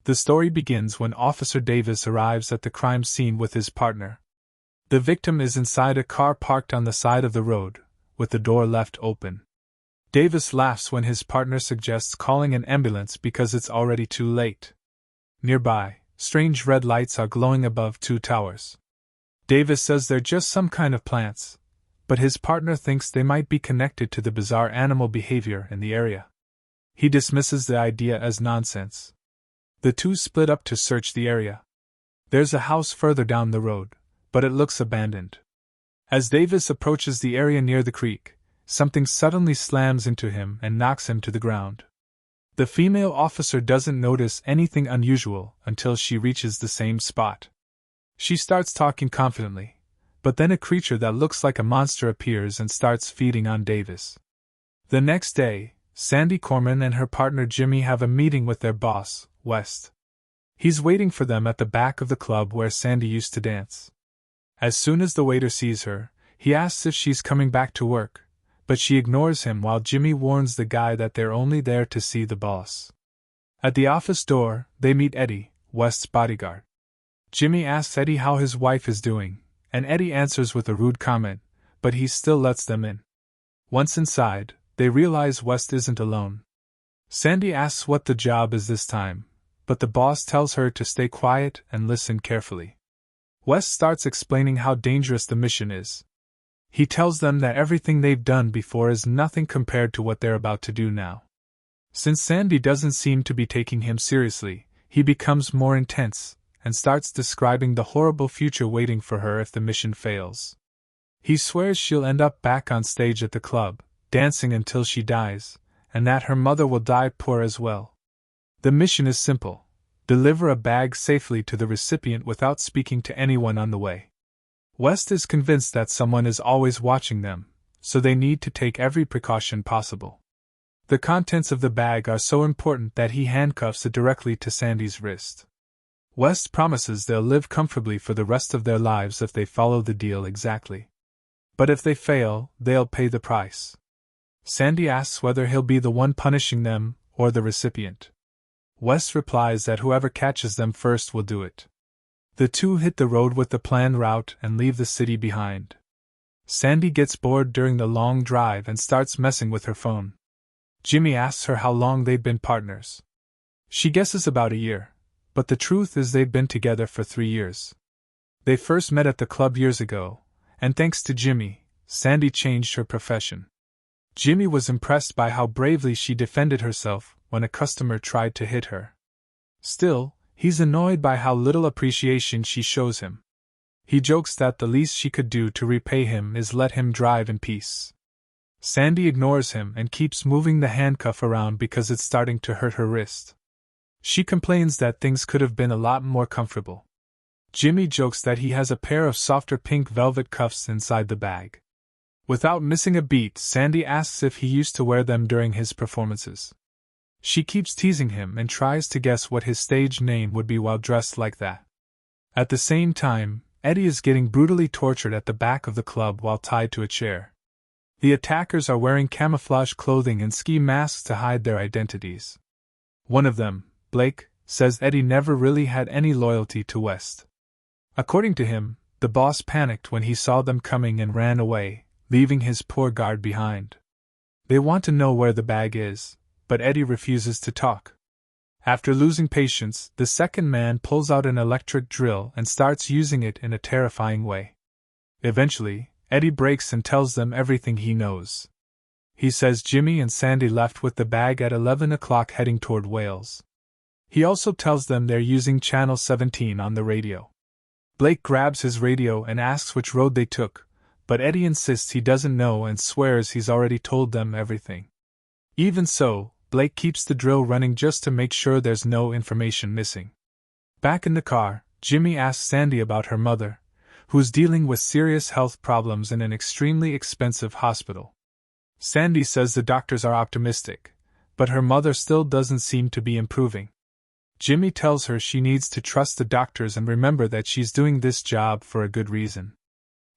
The story begins when Officer Davis arrives at the crime scene with his partner. The victim is inside a car parked on the side of the road, with the door left open. Davis laughs when his partner suggests calling an ambulance because it's already too late. Nearby, strange red lights are glowing above two towers. Davis says they're just some kind of plants, but his partner thinks they might be connected to the bizarre animal behavior in the area. He dismisses the idea as nonsense. The two split up to search the area. There's a house further down the road, but it looks abandoned. As Davis approaches the area near the creek, something suddenly slams into him and knocks him to the ground. The female officer doesn't notice anything unusual until she reaches the same spot. She starts talking confidently, but then a creature that looks like a monster appears and starts feeding on Davis. The next day, Sandy Corman and her partner Jimmy have a meeting with their boss, West. He's waiting for them at the back of the club where Sandy used to dance. As soon as the waiter sees her, he asks if she's coming back to work, but she ignores him while Jimmy warns the guy that they're only there to see the boss. At the office door, they meet Eddie, West's bodyguard. Jimmy asks Eddie how his wife is doing, and Eddie answers with a rude comment, but he still lets them in. Once inside, they realize West isn't alone. Sandy asks what the job is this time, but the boss tells her to stay quiet and listen carefully. West starts explaining how dangerous the mission is. He tells them that everything they've done before is nothing compared to what they're about to do now. Since Sandy doesn't seem to be taking him seriously, he becomes more intense and starts describing the horrible future waiting for her if the mission fails. He swears she'll end up back on stage at the club, dancing until she dies, and that her mother will die poor as well. The mission is simple: deliver a bag safely to the recipient without speaking to anyone on the way. West is convinced that someone is always watching them, so they need to take every precaution possible. The contents of the bag are so important that he handcuffs it directly to Sandy's wrist. West promises they'll live comfortably for the rest of their lives if they follow the deal exactly. But if they fail, they'll pay the price. Sandy asks whether he'll be the one punishing them or the recipient. West replies that whoever catches them first will do it. The two hit the road with the planned route and leave the city behind. Sandy gets bored during the long drive and starts messing with her phone. Jimmy asks her how long they'd been partners. She guesses about a year, but the truth is they'd been together for 3 years. They first met at the club years ago, and thanks to Jimmy, Sandy changed her profession. Jimmy was impressed by how bravely she defended herself when a customer tried to hit her. Still, he's annoyed by how little appreciation she shows him. He jokes that the least she could do to repay him is let him drive in peace. Sandy ignores him and keeps moving the handcuff around because it's starting to hurt her wrist. She complains that things could have been a lot more comfortable. Jimmy jokes that he has a pair of softer pink velvet cuffs inside the bag. Without missing a beat, Sandy asks if he used to wear them during his performances. She keeps teasing him and tries to guess what his stage name would be while dressed like that. At the same time, Eddie is getting brutally tortured at the back of the club while tied to a chair. The attackers are wearing camouflage clothing and ski masks to hide their identities. One of them, Blake, says Eddie never really had any loyalty to West. According to him, the boss panicked when he saw them coming and ran away, leaving his poor guard behind. They want to know where the bag is, but Eddie refuses to talk. After losing patience, the second man pulls out an electric drill and starts using it in a terrifying way. Eventually, Eddie breaks and tells them everything he knows. He says Jimmy and Sandy left with the bag at 11 o'clock heading toward Wales. He also tells them they're using Channel 17 on the radio. Blake grabs his radio and asks which road they took, but Eddie insists he doesn't know and swears he's already told them everything. Even so, Blake keeps the drill running just to make sure there's no information missing. Back in the car, Jimmy asks Sandy about her mother, who's dealing with serious health problems in an extremely expensive hospital. Sandy says the doctors are optimistic, but her mother still doesn't seem to be improving. Jimmy tells her she needs to trust the doctors and remember that she's doing this job for a good reason.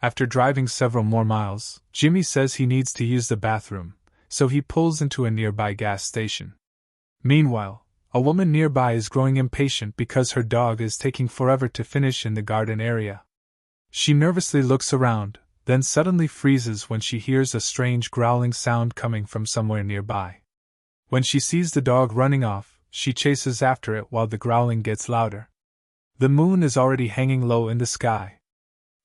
After driving several more miles, Jimmy says he needs to use the bathroom, so he pulls into a nearby gas station. Meanwhile, A woman nearby is growing impatient because her dog is taking forever to finish in the garden area. She nervously looks around, then suddenly freezes when she hears a strange growling sound coming from somewhere nearby. When she sees the dog running off, she chases after it while the growling gets louder. The moon is already hanging low in the sky.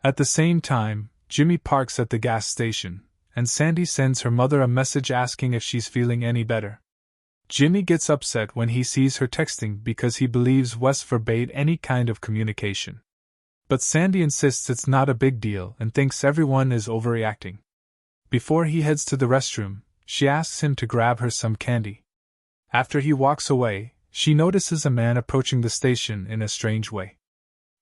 At the same time, Jimmy parks at the gas station, and Sandy sends her mother a message asking if she's feeling any better. Jimmy gets upset when he sees her texting because he believes Wes forbade any kind of communication. But Sandy insists it's not a big deal and thinks everyone is overreacting. Before he heads to the restroom, she asks him to grab her some candy. After he walks away, she notices a man approaching the station in a strange way.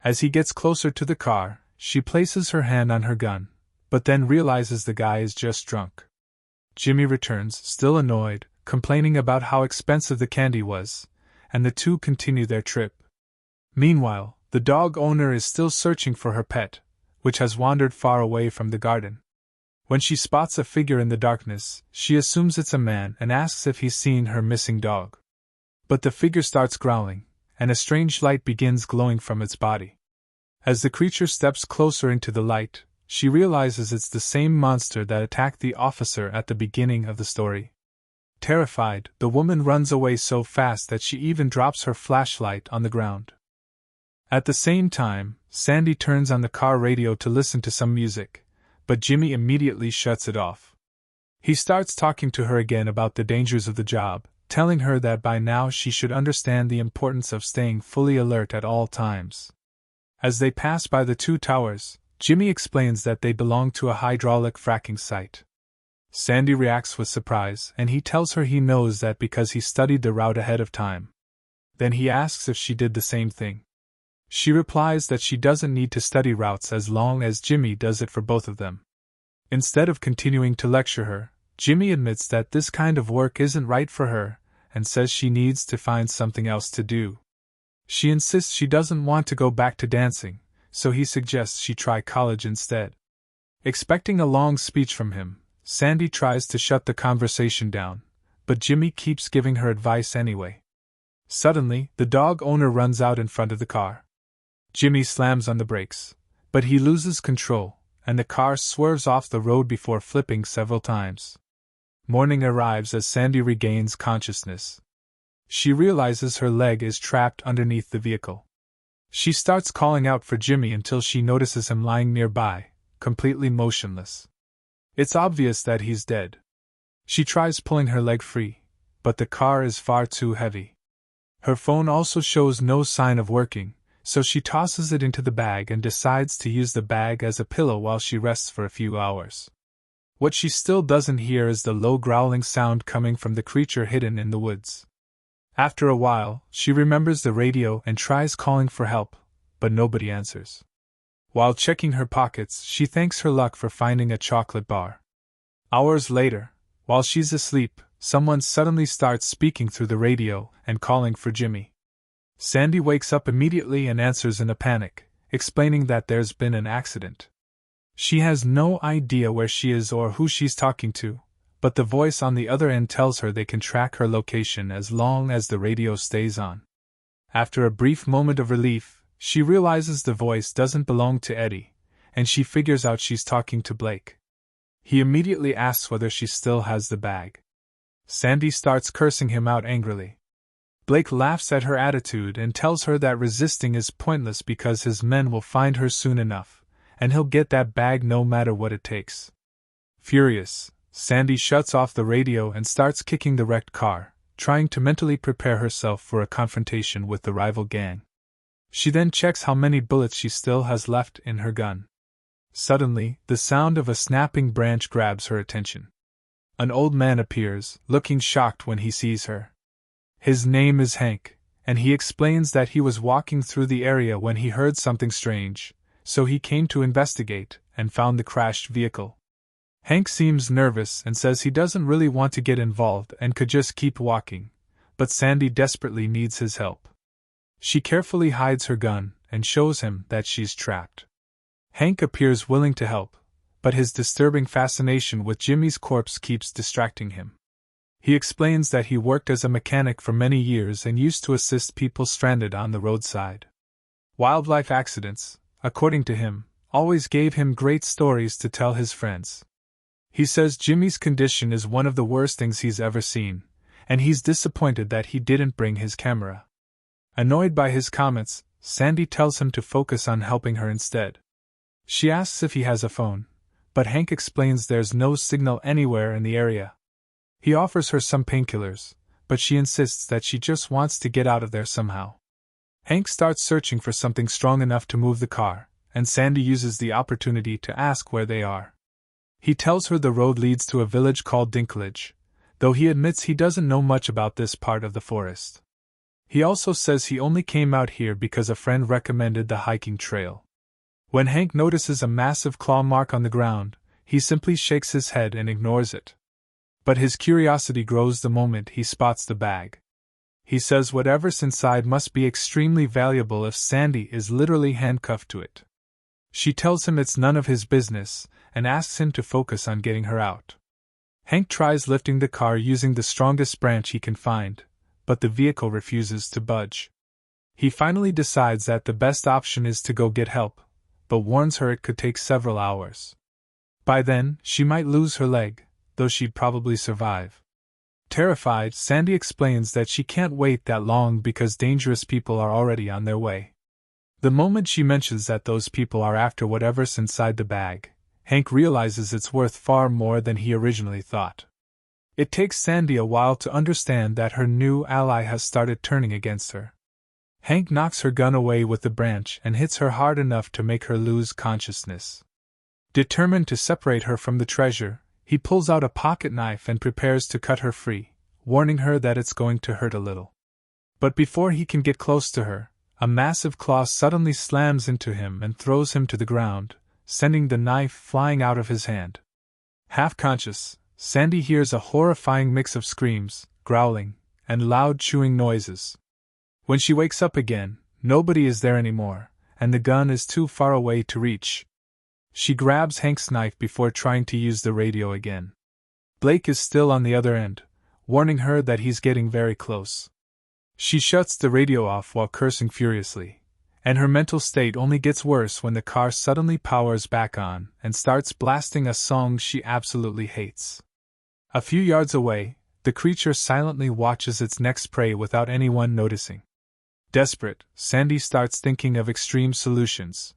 As he gets closer to the car, she places her hand on her gun, but then realizes the guy is just drunk. Jimmy returns, still annoyed, complaining about how expensive the candy was, and the two continue their trip. Meanwhile, the dog owner is still searching for her pet, which has wandered far away from the garden. When she spots a figure in the darkness, she assumes it's a man and asks if he's seen her missing dog. But the figure starts growling, and a strange light begins glowing from its body. As the creature steps closer into the light, she realizes it's the same monster that attacked the officer at the beginning of the story. Terrified, the woman runs away so fast that she even drops her flashlight on the ground. At the same time, Sandy turns on the car radio to listen to some music, but Jimmy immediately shuts it off. He starts talking to her again about the dangers of the job, telling her that by now she should understand the importance of staying fully alert at all times. As they pass by the two towers, Jimmy explains that they belong to a hydraulic fracking site. Sandy reacts with surprise, and he tells her he knows that because he studied the route ahead of time. Then he asks if she did the same thing. She replies that she doesn't need to study routes as long as Jimmy does it for both of them. Instead of continuing to lecture her, Jimmy admits that this kind of work isn't right for her, and says she needs to find something else to do. She insists she doesn't want to go back to dancing, so he suggests she try college instead. Expecting a long speech from him, Sandy tries to shut the conversation down, but Jimmy keeps giving her advice anyway. Suddenly, the dog owner runs out in front of the car. Jimmy slams on the brakes, but he loses control, and the car swerves off the road before flipping several times. Morning arrives as Sandy regains consciousness. She realizes her leg is trapped underneath the vehicle. She starts calling out for Jimmy until she notices him lying nearby, completely motionless. It's obvious that he's dead. She tries pulling her leg free, but the car is far too heavy. Her phone also shows no sign of working, so she tosses it into the bag and decides to use the bag as a pillow while she rests for a few hours. What she still doesn't hear is the low growling sound coming from the creature hidden in the woods. After a while, she remembers the radio and tries calling for help, but nobody answers. While checking her pockets, she thanks her luck for finding a chocolate bar. Hours later, while she's asleep, someone suddenly starts speaking through the radio and calling for Jimmy. Sandy wakes up immediately and answers in a panic, explaining that there's been an accident. She has no idea where she is or who she's talking to, but the voice on the other end tells her they can track her location as long as the radio stays on. After a brief moment of relief, she realizes the voice doesn't belong to Eddie, and she figures out she's talking to Blake. He immediately asks whether she still has the bag. Sandy starts cursing him out angrily. Blake laughs at her attitude and tells her that resisting is pointless because his men will find her soon enough, and he'll get that bag no matter what it takes. Furious, Sandy shuts off the radio and starts kicking the wrecked car, trying to mentally prepare herself for a confrontation with the rival gang. She then checks how many bullets she still has left in her gun. Suddenly, the sound of a snapping branch grabs her attention. An old man appears, looking shocked when he sees her. His name is Hank, and he explains that he was walking through the area when he heard something strange, so he came to investigate and found the crashed vehicle. Hank seems nervous and says he doesn't really want to get involved and could just keep walking, but Sandy desperately needs his help. She carefully hides her gun and shows him that she's trapped. Hank appears willing to help, but his disturbing fascination with Jimmy's corpse keeps distracting him. He explains that he worked as a mechanic for many years and used to assist people stranded on the roadside. Wildlife accidents, according to him, always gave him great stories to tell his friends. He says Jimmy's condition is one of the worst things he's ever seen, and he's disappointed that he didn't bring his camera. Annoyed by his comments, Sandy tells him to focus on helping her instead. She asks if he has a phone, but Hank explains there's no signal anywhere in the area. He offers her some painkillers, but she insists that she just wants to get out of there somehow. Hank starts searching for something strong enough to move the car, and Sandy uses the opportunity to ask where they are. He tells her the road leads to a village called Dinklage, though he admits he doesn't know much about this part of the forest. He also says he only came out here because a friend recommended the hiking trail. When Hank notices a massive claw mark on the ground, he simply shakes his head and ignores it. But his curiosity grows the moment he spots the bag. He says whatever's inside must be extremely valuable if Sandy is literally handcuffed to it. She tells him it's none of his business, and asks him to focus on getting her out. Hank tries lifting the car using the strongest branch he can find, but the vehicle refuses to budge. He finally decides that the best option is to go get help, but warns her it could take several hours. By then, she might lose her leg, though she'd probably survive. Terrified, Sandy explains that she can't wait that long because dangerous people are already on their way. The moment she mentions that those people are after whatever's inside the bag, Hank realizes it's worth far more than he originally thought. It takes Sandy a while to understand that her new ally has started turning against her. Hank knocks her gun away with the branch and hits her hard enough to make her lose consciousness. Determined to separate her from the treasure, he pulls out a pocket knife and prepares to cut her free, warning her that it's going to hurt a little. But before he can get close to her, a massive claw suddenly slams into him and throws him to the ground, sending the knife flying out of his hand. Half conscious, Sandy hears a horrifying mix of screams, growling, and loud chewing noises. When she wakes up again, nobody is there anymore, and the gun is too far away to reach. She grabs Hank's knife before trying to use the radio again. Blake is still on the other end, warning her that he's getting very close. She shuts the radio off while cursing furiously, and her mental state only gets worse when the car suddenly powers back on and starts blasting a song she absolutely hates. A few yards away, the creature silently watches its next prey without anyone noticing. Desperate, Sandy starts thinking of extreme solutions.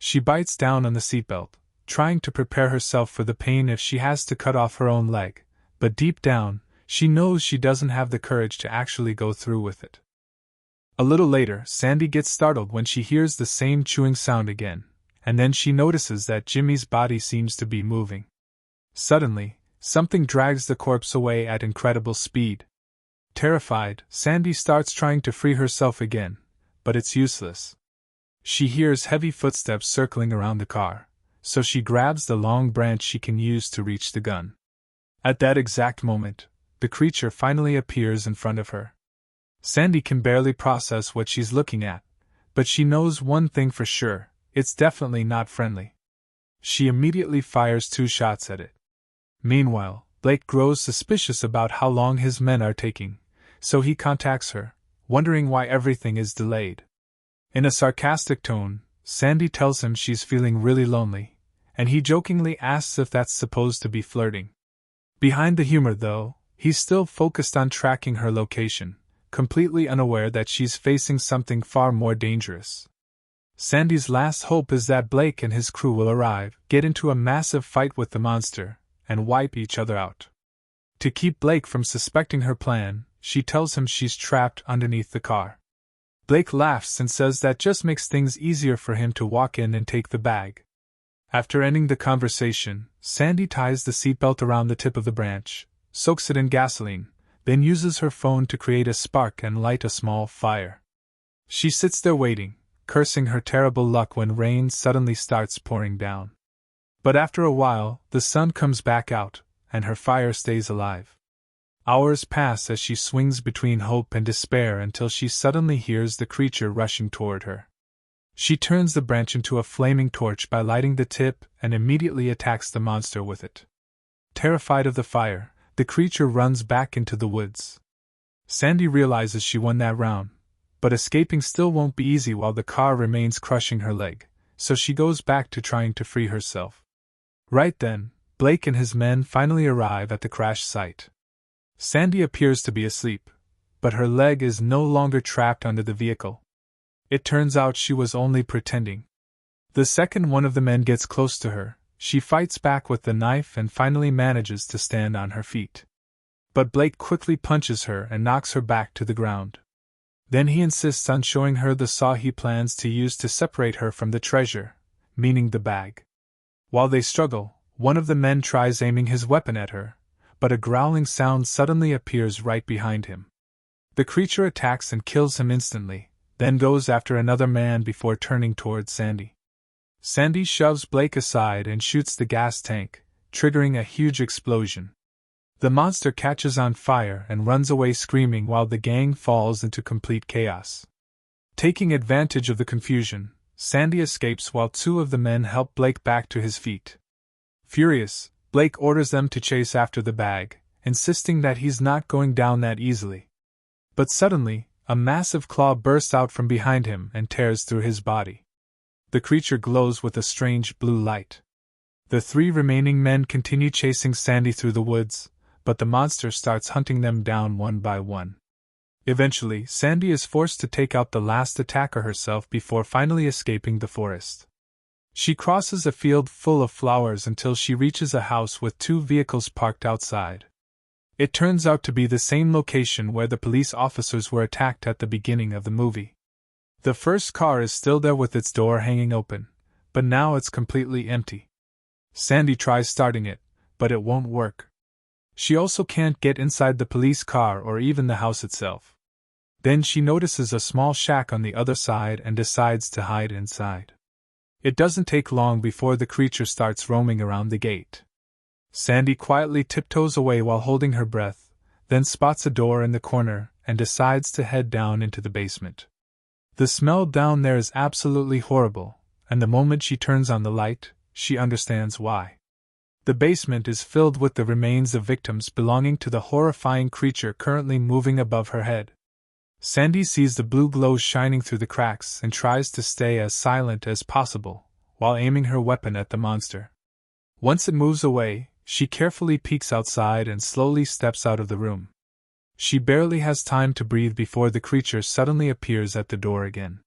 She bites down on the seatbelt, trying to prepare herself for the pain if she has to cut off her own leg, but deep down, she knows she doesn't have the courage to actually go through with it. A little later, Sandy gets startled when she hears the same chewing sound again, and then she notices that Jimmy's body seems to be moving. Suddenly, something drags the corpse away at incredible speed. Terrified, Sandy starts trying to free herself again, but it's useless. She hears heavy footsteps circling around the car, so she grabs the long branch she can use to reach the gun. At that exact moment, the creature finally appears in front of her. Sandy can barely process what she's looking at, but she knows one thing for sure: it's definitely not friendly. She immediately fires 2 shots at it. Meanwhile, Blake grows suspicious about how long his men are taking, so he contacts her, wondering why everything is delayed. In a sarcastic tone, Sandy tells him she's feeling really lonely, and he jokingly asks if that's supposed to be flirting. Behind the humor, though, he's still focused on tracking her location, completely unaware that she's facing something far more dangerous. Sandy's last hope is that Blake and his crew will arrive, get into a massive fight with the monster, and wipe each other out. To keep Blake from suspecting her plan, she tells him she's trapped underneath the car. Blake laughs and says that just makes things easier for him to walk in and take the bag. After ending the conversation, Sandy ties the seatbelt around the tip of the branch, soaks it in gasoline, then uses her phone to create a spark and light a small fire. She sits there waiting, cursing her terrible luck when rain suddenly starts pouring down. But after a while, the sun comes back out, and her fire stays alive. Hours pass as she swings between hope and despair until she suddenly hears the creature rushing toward her. She turns the branch into a flaming torch by lighting the tip and immediately attacks the monster with it. Terrified of the fire, the the creature runs back into the woods. Sandy realizes she won that round, but escaping still won't be easy while the car remains crushing her leg, so she goes back to trying to free herself. Right then, Blake and his men finally arrive at the crash site. Sandy appears to be asleep, but her leg is no longer trapped under the vehicle. It turns out she was only pretending. The second one of the men gets close to her, she fights back with the knife and finally manages to stand on her feet. But Blake quickly punches her and knocks her back to the ground. Then he insists on showing her the saw he plans to use to separate her from the treasure, meaning the bag. While they struggle, one of the men tries aiming his weapon at her, but a growling sound suddenly appears right behind him. The creature attacks and kills him instantly, then goes after another man before turning towards Sandy. Sandy shoves Blake aside and shoots the gas tank, triggering a huge explosion. The monster catches on fire and runs away screaming while the gang falls into complete chaos. Taking advantage of the confusion, Sandy escapes while two of the men help Blake back to his feet. Furious, Blake orders them to chase after the bag, insisting that he's not going down that easily. But suddenly, a massive claw bursts out from behind him and tears through his body. The creature glows with a strange blue light. The three remaining men continue chasing Sandy through the woods, but the monster starts hunting them down one by one. Eventually, Sandy is forced to take out the last attacker herself before finally escaping the forest. She crosses a field full of flowers until she reaches a house with two vehicles parked outside. It turns out to be the same location where the police officers were attacked at the beginning of the movie. The first car is still there with its door hanging open, but now it's completely empty. Sandy tries starting it, but it won't work. She also can't get inside the police car or even the house itself. Then she notices a small shack on the other side and decides to hide inside. It doesn't take long before the creature starts roaming around the gate. Sandy quietly tiptoes away while holding her breath, then spots a door in the corner and decides to head down into the basement. The smell down there is absolutely horrible, and the moment she turns on the light, she understands why. The basement is filled with the remains of victims belonging to the horrifying creature currently moving above her head. Sandy sees the blue glow shining through the cracks and tries to stay as silent as possible, while aiming her weapon at the monster. Once it moves away, she carefully peeks outside and slowly steps out of the room. She barely has time to breathe before the creature suddenly appears at the door again.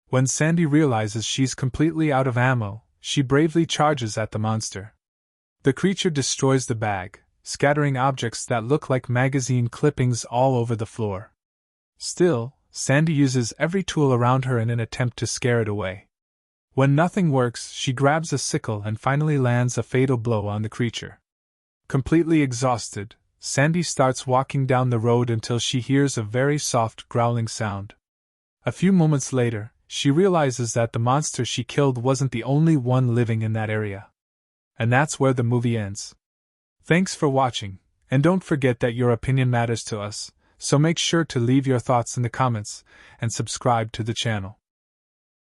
When Sandy realizes she's completely out of ammo, she bravely charges at the monster. The creature destroys the bag, scattering objects that look like magazine clippings all over the floor. Still, Sandy uses every tool around her in an attempt to scare it away. When nothing works, she grabs a sickle and finally lands a fatal blow on the creature. Completely exhausted, Sandy starts walking down the road until she hears a very soft growling sound. A few moments later, she realizes that the monster she killed wasn't the only one living in that area. And that's where the movie ends. Thanks for watching, and don't forget that your opinion matters to us, so make sure to leave your thoughts in the comments and subscribe to the channel.